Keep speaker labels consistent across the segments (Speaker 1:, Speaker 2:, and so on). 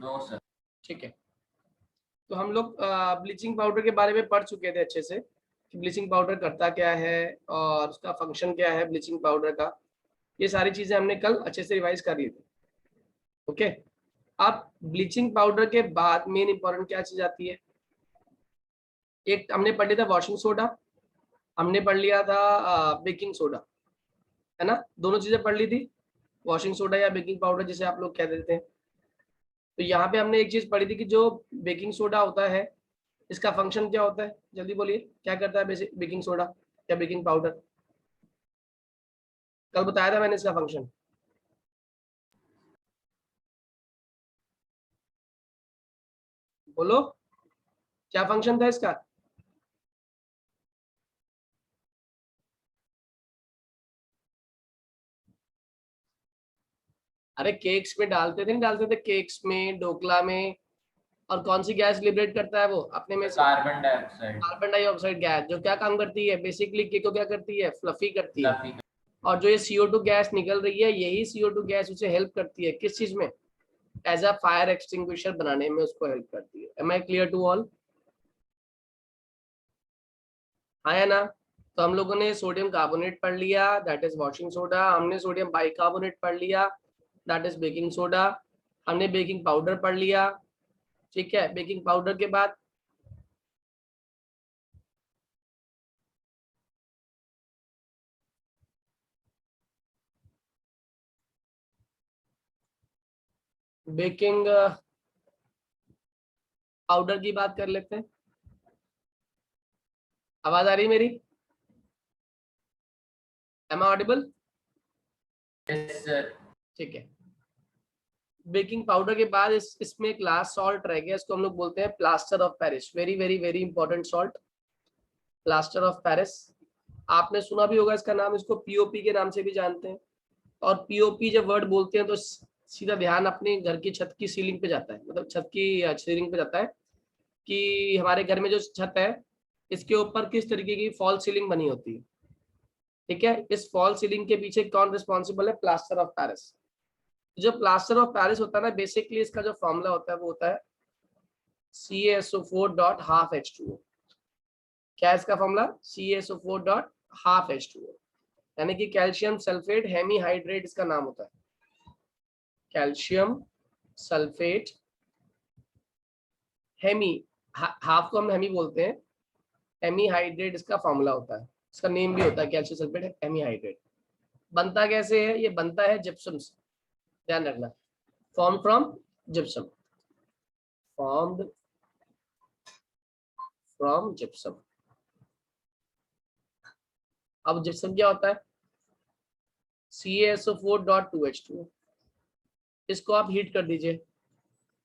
Speaker 1: No sir.
Speaker 2: ठीक है, तो हम लोग ब्लीचिंग पाउडर के बारे में पढ़ चुके थे अच्छे से कि ब्लीचिंग पाउडर करता क्या है और उसका फंक्शन क्या है ब्लीचिंग पाउडर का। ये सारी चीजें हमने कल अच्छे से रिवाइज कर ली थी। ओके, अब ब्लीचिंग पाउडर के बाद मेन इंपॉर्टेंट क्या चीज आती है? एक हमने पढ़ लिया था वॉशिंग सोडा, हमने पढ़ लिया था बेकिंग सोडा, है ना? दोनों चीजें पढ़ ली थी, वॉशिंग सोडा या बेकिंग पाउडर जिसे आप लोग कह देते हैं। तो यहाँ पे हमने एक चीज पढ़ी थी कि जो बेकिंग सोडा होता है इसका फंक्शन क्या होता है? जल्दी बोलिए, क्या करता है बेसिक बेकिंग सोडा या बेकिंग पाउडर? कल बताया था मैंने इसका फंक्शन। बोलो, क्या फंक्शन था इसका? अरे केक्स में डालते थे, नहीं डालते थे? केक्स में, ढोकला में। और कौन सी गैस लिबरेट करता है वो अपने में से?
Speaker 1: Carbon dioxide.
Speaker 2: Carbon dioxide gas, जो क्या काम करती है बेसिकली? केक को क्या करती है? फ्लफी करती है।
Speaker 1: फ्लफी।
Speaker 2: और जो ये CO2 गैस निकल रही है, यही CO2 गैस उसे हेल्प करती है किस चीज में? एज अ फायर एक्सटिंग्विशर बनाने में उसको हेल्प करती है। Am I clear to all? हाँ या ना? तो हम लोगों ने सोडियम कार्बोनेट पढ़ लिया, दैट इज वॉशिंग सोडा। हमने सोडियम बाइकार्बोनेट पढ़ लिया, दैट इज बेकिंग सोडा। हमने बेकिंग पाउडर पढ़ लिया। ठीक है, बेकिंग पाउडर के बाद बेकिंग पाउडर की बात कर लेते हैं। आवाज आ रही है मेरी? Am I audible?
Speaker 1: Yes sir.
Speaker 2: ठीक है, बेकिंग पाउडर के बाद इसमें एक लास्ट सॉल्ट रह गया, इसको हम लोग बोलते हैं plaster of Paris. Very very very important salt, plaster of Paris. आपने सुना भी होगा इसका नाम, इसको POP के नाम से भी जानते हैं। और POP जब वर्ड बोलते हैं तो सीधा ध्यान अपने घर की छत की सीलिंग पे जाता है, मतलब छत की सीलिंग पे जाता है कि हमारे घर में जो छत है इसके ऊपर किस तरीके की फॉल सीलिंग बनी होती है। ठीक है, इस फॉल सीलिंग के पीछे कौन रिस्पॉन्सिबल है? Plaster of Paris. जो प्लास्टर ऑफ पेरिस होता है ना, बेसिकली इसका जो फॉर्मूला होता है वो होता है CaSO4.12H2O। क्या है इसका फॉर्मूला? CaSO4.12H2O, यानी कि कैल्शियम सल्फेट हेमीहाइड्रेट इसका नाम होता है। कैल्शियम सल्फेट हेमी, हाफ को हम हेमी बोलते हैं, हेमीहाइड्रेट इसका फॉर्मूला होता है। इसका नेम भी होता है कैल्शियम सल्फेट हेमीहाइड्रेट। बनता कैसे है? ये बनता है जिप्सम से, ध्यान रखना। Form from gypsum, formed from gypsum. अब जिप्सम क्या होता है? CaSO4.2H2O। इसको आप हीट कर दीजिए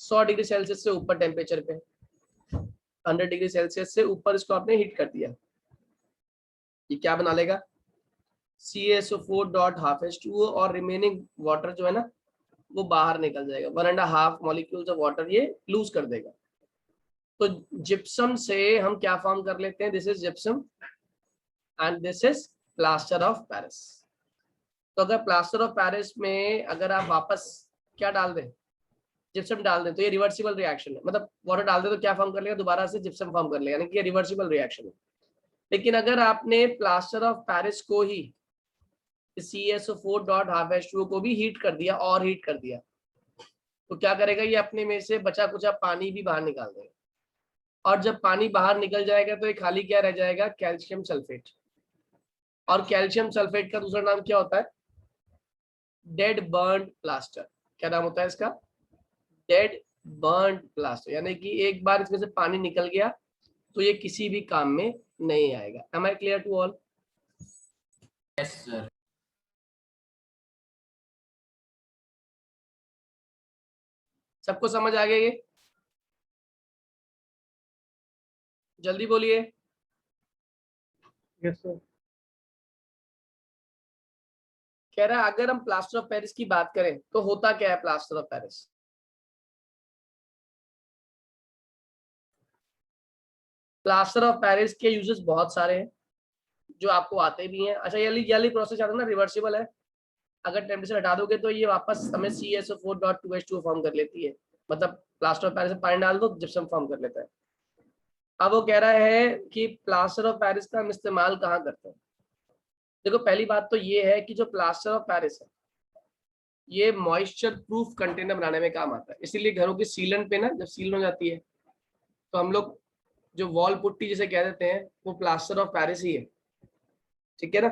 Speaker 2: 100 डिग्री सेल्सियस से ऊपर टेम्परेचर पे, 100 डिग्री सेल्सियस से ऊपर इसको आपने हीट कर दिया, ये क्या बना लेगा? CaSO4.12H2O। और रिमेनिंग वाटर जो है ना वो बाहर निकल जाएगा, 1.5 मॉलिक्यूल्स ऑफ वाटर ये लूज कर देगा। तो जिप्सम से हम क्या फॉर्म कर लेते हैं? This is gypsum and this is plaster of Paris. तो अगर प्लास्टर ऑफ पेरिस में अगर आप वापस क्या डाल दें? जिप्सम डाल दें, तो ये रिवर्सिबल रिएक्शन है। मतलब वाटर डाल दे तो क्या फॉर्म कर लेगा? दोबारा से जिप्सम फॉर्म कर लेगा, यानी कि ये रिवर्सिबल रिएक्शन है। लेकिन अगर आपने प्लास्टर ऑफ पेरिस को ही CaSO4.12H2O को भी हीट कर दिया और हीट कर दिया, तो क्या करेगा? ये अपने में से बचा कुचा पानी भी बाहर निकाल देगा। और जब पानी बाहर निकल जाएगा तो ये खाली क्या रह जाएगा? Calcium sulphate. और कैल्शियम सल्फेट का दूसरा नाम क्या होता है? Dead burn plaster. क्या नाम होता है इसका? Dead burn plaster. यानी कि एक बार इसमें से पानी निकल गया तो ये किसी भी काम में नहीं आएगा। Am I clear to all?
Speaker 1: Yes sir.
Speaker 2: सबको समझ आ गया ये? जल्दी बोलिए।
Speaker 3: Yes sir.
Speaker 2: कह रहा है अगर हम प्लास्टर ऑफ पेरिस की बात करें तो होता क्या है plaster of Paris? Plaster of Paris के यूजेस बहुत सारे हैं जो आपको आते भी हैं। अच्छा, ये प्रोसेस आता है ना, रिवर्सिबल है। अगर टेम्परेचर हटा दोगे तो ये वापस हमें CaSO4.2H2O फॉर्म कर लेती है। मतलब प्लास्टर ऑफ पेरिस में पानी डाल दो जिप्सम फॉर्म कर लेता है। अब वो कह रहा है कि प्लास्टर ऑफ पेरिस का हम इस्तेमाल कहाँ करते हैं। देखो पहली बात तो ये है कि जो प्लास्टर ऑफ पेरिस है ये मॉइस्चर प्रूफ कंटेनर बनाने में काम आता है, इसीलिए घरों की सीलन पे ना जब सील हो जाती है तो हम लोग जो वॉल पुट्टी जिसे कह देते हैं वो प्लास्टर ऑफ पेरिस ही है, ठीक है ना।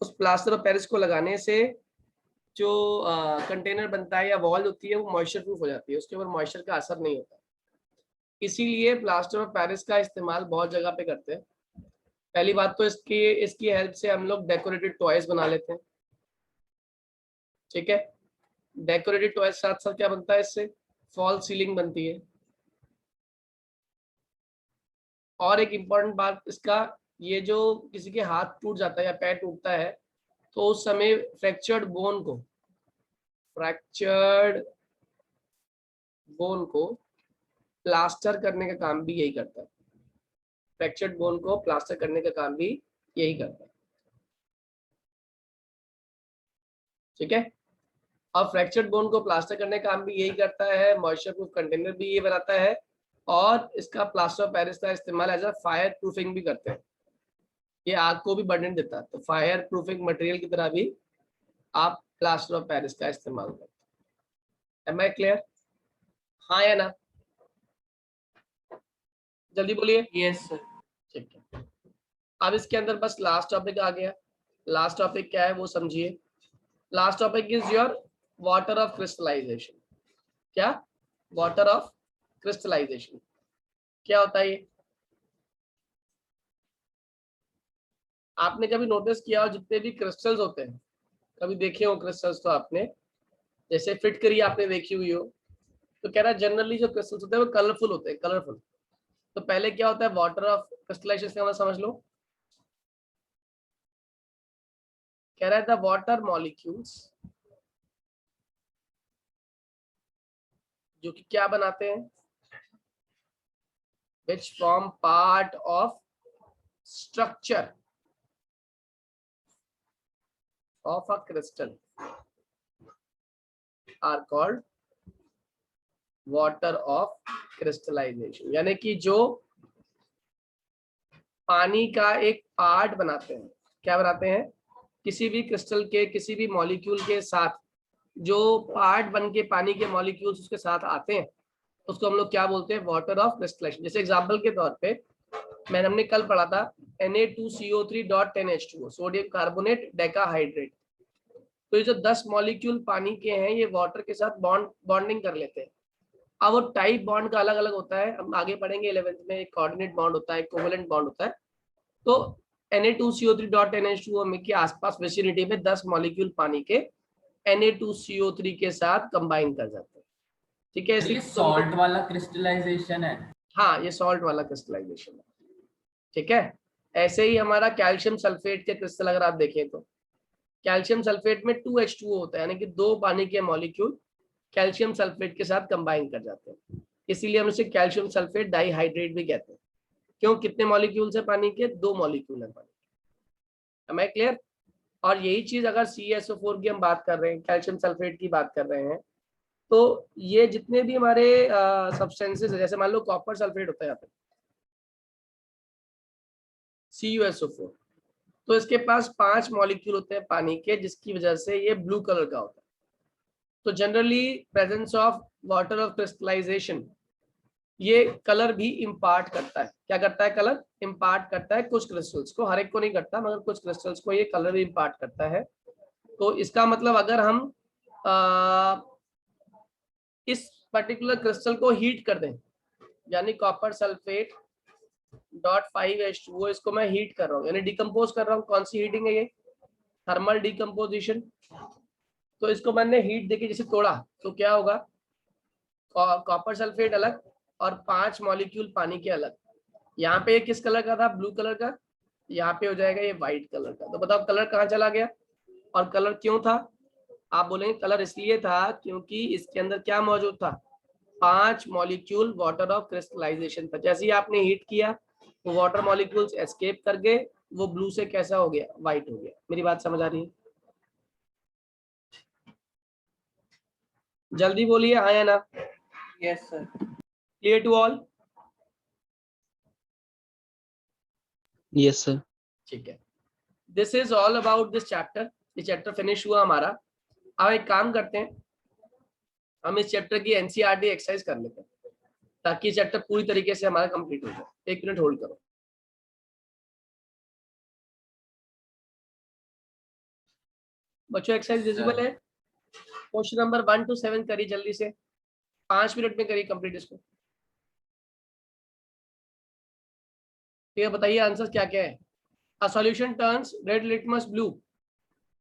Speaker 2: उस प्लास्टर ऑफ पेरिस को लगाने से जो कंटेनर बनता है या वॉल होती है वो मॉइस्चर प्रूफ हो जाती है, उसके ऊपर मॉइस्चर का असर नहीं होता। इसीलिए प्लास्टर ऑफ पेरिस का इस्तेमाल बहुत जगह पे करते हैं। पहली बात तो इसकी हेल्प से हम लोग डेकोरेटेड टॉयज बना लेते हैं, ठीक है। डेकोरेटेड टॉयज साथ साथ क्या बनता है इससे, फॉल सीलिंग बनती है। और एक इम्पॉर्टेंट बात इसका, ये जो किसी के हाथ टूट जाता है या पैर टूटता है तो उस समय फ्रैक्चर्ड बोन को प्लास्टर करने का काम भी यही करता है। फ्रैक्चर्ड बोन को प्लास्टर करने का काम भी यही करता है, ठीक है। और फ्रैक्चर्ड बोन को प्लास्टर करने का काम भी यही करता है, मॉइस्चर प्रूफ कंटेनर भी ये बनाता है, और इसका प्लास्टर ऑफ पेरिस का इस्तेमाल एज अ फायर प्रूफिंग भी करते हैं। ये आग को भी बढ़ने देता है, तो फायर प्रूफिंग मटेरियल की तरह भी आप प्लास्टर ऑफ पेरिस का इस्तेमाल करते हैं। Am I clear? हाँ या ना? जल्दी बोलिए।
Speaker 1: Yes sir.
Speaker 2: ठीक है, अब इसके अंदर बस लास्ट टॉपिक आ गया। लास्ट टॉपिक क्या है वो समझिए। Last topic is your water of crystallisation. क्या? वाटर ऑफ क्रिस्टलाइजेशन क्या होता है ये? आपने कभी नोटिस किया हो जितने भी क्रिस्टल्स होते हैं, कभी देखे हो क्रिस्टल्स तो आपने, जैसे फिटकरी आपने देखी हुई हो, तो कह रहा है जनरली जो क्रिस्टल्स होते हैं वो कलरफुल होते हैं, कलरफुल। तो पहले क्या होता है वाटर ऑफ क्रिस्टलाइजेशन का समझ लो। कह रहा है द वाटर मॉलिक्यूल्स जो कि क्या बनाते हैं, which form part of structure of a crystal are called water of crystallization। यानी कि जो पानी का एक पार्ट बनाते हैं, क्या बनाते हैं, किसी भी क्रिस्टल के किसी भी मॉलिक्यूल के साथ जो पार्ट बन के पानी के मॉलिक्यूल्स उसके साथ आते हैं उसको हम लोग क्या बोलते हैं, वाटर ऑफ क्रिस्टलाइजेशन। जैसे एग्जांपल के तौर पे हमने कल पढ़ा था Na2CO3.10H2O, सोडियम कार्बोनेट डेकाहाइड्रेट। तो ये जो 10 मॉलिक्यूल पानी के हैं ये वाटर के साथ बॉन्डिंग कर लेते हैं। अब वो टाइप बॉन्ड का अलग अलग होता है, हम आगे पढ़ेंगे 11th में। एक कोऑर्डिनेट बॉन्ड होता है, कोवेलेंट बॉन्ड होता है। तो Na2CO3.NH2O के आसपास विसिनिटी में 10 मॉलिक्यूल पानी के Na2CO3 के साथ कंबाइन कर जाते हैं, ठीक है।
Speaker 1: ये सॉल्ट वाला क्रिस्टलाइजेशन है।
Speaker 2: हाँ, ये सॉल्ट वाला क्रिस्टलाइजेशन है, ठीक है। ऐसे ही हमारा कैल्शियम सल्फेट के क्रिस्टल अगर आप देखें तो कैल्शियम सल्फेट में 2H2O होता है, यानी कि 2 पानी के मॉलिक्यूल कैल्शियम सल्फेट के साथ कंबाइन कर जाते हैं, इसीलिए हम इसे कैल्शियम सल्फेट डाइहाइड्रेट भी कहते हैं। क्यों? कितने मॉलिक्यूल्स है पानी के? 2 मॉलिक्यूल है पानी। Am I clear? और यही चीज अगर CSO4 की हम बात कर रहे हैं, कैल्शियम सल्फेट की बात कर रहे हैं, तो ये जितने भी हमारे सब्सटेंसेस है, जैसे मान लो कॉपर सल्फेट होता है यहाँ पे CuSO4, तो इसके पास 5 मॉलिक्यूल होते हैं पानी के, जिसकी वजह से ये ब्लू कलर का होता है। तो generally presence of water of crystallisation ये कलर भी इम्पार्ट करता है। क्या करता है? कलर इम्पार्ट करता है कुछ क्रिस्टल्स को, हर एक को नहीं करता, मगर कुछ क्रिस्टल्स को ये कलर भी इम्पार्ट करता है। तो इसका मतलब अगर हम इस पर्टिकुलर क्रिस्टल को हीट कर दें, यानी कॉपर सल्फेट .5H2O, इसको मैं हीट कर रहा हूँ, यानी डिकम्पोज कर रहा हूँ। कौन सी हीटिंग है ये? Thermal decomposition. तो इसको मैंने हीट देके जैसे तोड़ा तो क्या होगा, कॉपर सल्फेट अलग और 5 मॉलिक्यूल पानी के अलग। यहाँ पे किस कलर का था? ब्लू कलर का। यहाँ पे हो जाएगा ये व्हाइट कलर का। तो बताओ कलर कहाँ चला गया? और कलर क्यों था? आप बोलेंगे कलर इसलिए था क्योंकि इसके अंदर क्या मौजूद था, 5 मॉलिक्यूल वाटर ऑफ क्रिस्टलाइजेशन था। जैसे ही आपने हीट किया वो वाटर मॉलिक्यूल्स एस्केप कर गए, वो ब्लू से कैसा हो गया, व्हाइट हो गया। मेरी बात समझ आ रही है? जल्दी बोलिए हाँ या ना।
Speaker 3: Yes, sir.
Speaker 2: Clear to all?
Speaker 3: Yes, sir.
Speaker 2: ठीक है, this is all about this chapter. ये चैप्टर फिनिश हुआ हमारा। अब एक काम करते हैं, हम इस चैप्टर की एनसीईआरटी एक्सरसाइज कर लेते हैं ताकि ये चैप्टर पूरी तरीके से हमारा कंप्लीट हो जाए। 1 मिनट होल्ड करो। बच्चों एक्सरसाइज विजिबल है? क्वेश्चन नंबर 1 to 7 करिए जल्दी से, 5 मिनट में करिए कंप्लीट इसको। ठीक है, बताइए आंसर क्या क्या है। A solution turns red litmus blue.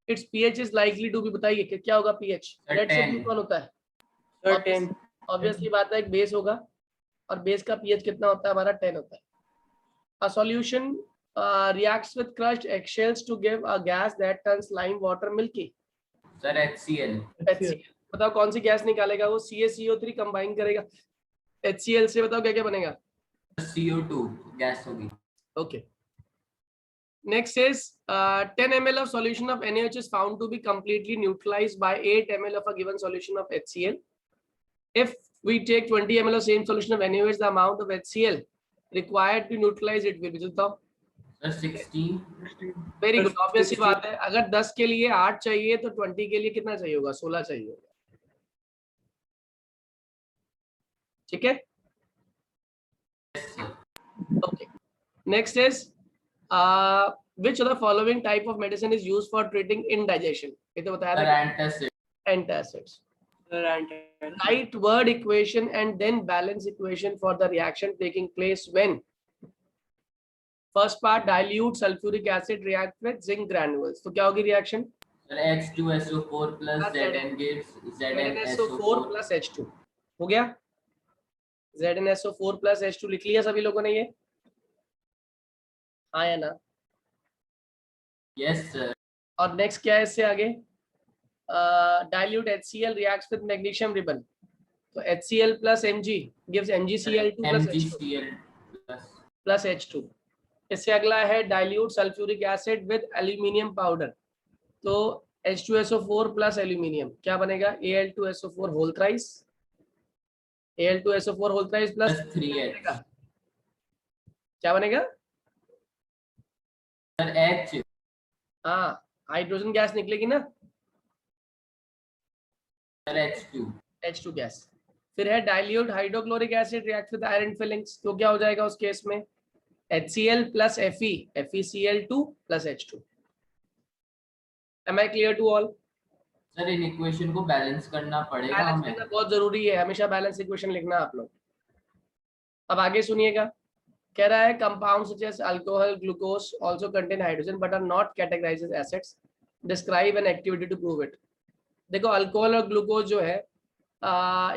Speaker 2: Its pH is likely to be, बताइए कि क्या होगा pH? रेड से ब्लू कौन होता है?
Speaker 3: Certain.
Speaker 2: ऑब्वियसली बात है, एक बेस होगा और बेस का pH कितना होता है हमारा? 10 होता है। A solution reacts with crushed eggshells to give a gas that turns lime water milky.
Speaker 1: Sir HCl।
Speaker 2: HCl, बताओ कौन सी गैस निकालेगा वो? CaCO3 कंबाइन करेगा HCl से, बताओ क्या क्या बनेगा?
Speaker 1: CO2 गैस होगी।
Speaker 2: Okay. Next is 10 ml of solution of NaOH is found to be completely neutralized by 8 ml of a given solution of HCl. If we take 20 ml of same solution of NaOH, the amount of HCl required to neutralize it will be, बताओ?
Speaker 1: Sir 16।
Speaker 2: Very good. Obviously बात है, अगर 10 के लिए 8 चाहिए तो 20 के लिए कितना चाहिए होगा? 16 चाहिए होगा। ठीक है? Okay. Next is which of the following type of medicine is used for treating indigestion? ये तो बताया था।
Speaker 1: Antacid।
Speaker 2: Antacids. Write word equation and then balance equation for the reaction taking place when first part dilute sulfuric acid react with zinc granules. तो क्या होगी reaction?
Speaker 1: Sir H2SO4 plus Zn gives ZnSO4
Speaker 2: plus H2 हो गया। ZnSO4 plus H2 लिख लिया सभी लोगों ने ये? हाँ या ना?
Speaker 1: Yes sir।
Speaker 2: और नेक्स्ट क्या है इससे आगे? dilute HCl reacts with magnesium ribbon. तो HCl plus Mg gives MgCl2 plus H2 plus H2। इससे अगला है dilute sulfuric acid with aluminium powder. तो H2SO4 plus aluminium क्या बनेगा? Al2SO4 whole thrice, Al2SO4 whole thrice plus
Speaker 1: 3H।
Speaker 2: क्या बनेगा?
Speaker 1: Sir H।
Speaker 2: हाँ, हाइड्रोजन गैस निकलेगी ना?
Speaker 1: Sir H2
Speaker 2: gas. फिर है dilute hydrochloric acid react with iron filings, तो क्या हो जाएगा उस केस में? HCl plus Fe, FeCl2 plus H2। Am I clear to all?
Speaker 1: Sir in equation को बैलेंस करना पड़ेगा
Speaker 2: बैलेंस
Speaker 1: हमें।
Speaker 2: करना बहुत जरूरी है, हमेशा बैलेंस इक्वेशन लिखना आप लोग। अब आगे सुनिएगा, कह रहा है compound such as alcohol, glucose also contain hydrogen but are not categorised as acids. Describe an activity to prove it. देखो अल्कोहल और ग्लूकोज जो है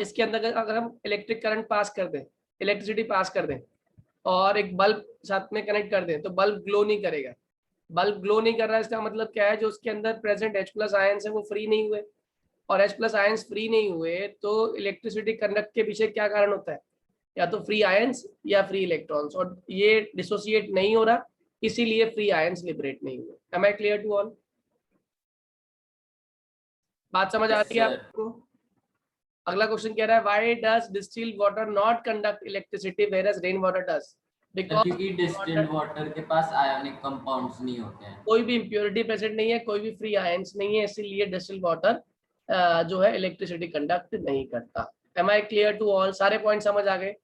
Speaker 2: इसके अंदर अगर हम इलेक्ट्रिक करंट पास कर दें, इलेक्ट्रिसिटी पास कर दें और एक बल्ब साथ में कनेक्ट कर दें तो बल्ब ग्लो नहीं करेगा। बल्ब ग्लो नहीं कर रहा है इसका मतलब क्या है? जो उसके अंदर प्रेजेंट H+ आयंस है वो फ्री नहीं हुए, और H+ आयंस फ्री नहीं हुए तो इलेक्ट्रिसिटी कंडक्ट के पीछे क्या कारण होता है? या तो फ्री आयंस या फ्री इलेक्ट्रॉन्स, और ये डिसोसिएट नहीं हो रहा इसीलिए फ्री आयंस लिबरेट नहीं हुए। Am I clear to all? बात समझ आ रही है आपको? अगला क्वेश्चन कह रहा है why does distilled water not conduct electricity whereas rain water does?
Speaker 1: क्योंकि डिस्टिल्ड वाटर के पास आयोनिक कंपाउंड्स नहीं होते हैं,
Speaker 2: कोई भी इंप्योरिटी प्रेजेंट नहीं है, कोई भी फ्री आयंस नहीं है, इसीलिए डिस्टिल्ड वाटर जो है इलेक्ट्रिसिटी कंडक्ट नहीं करता। Am I clear to all? सारे पॉइंट समझ आ गए?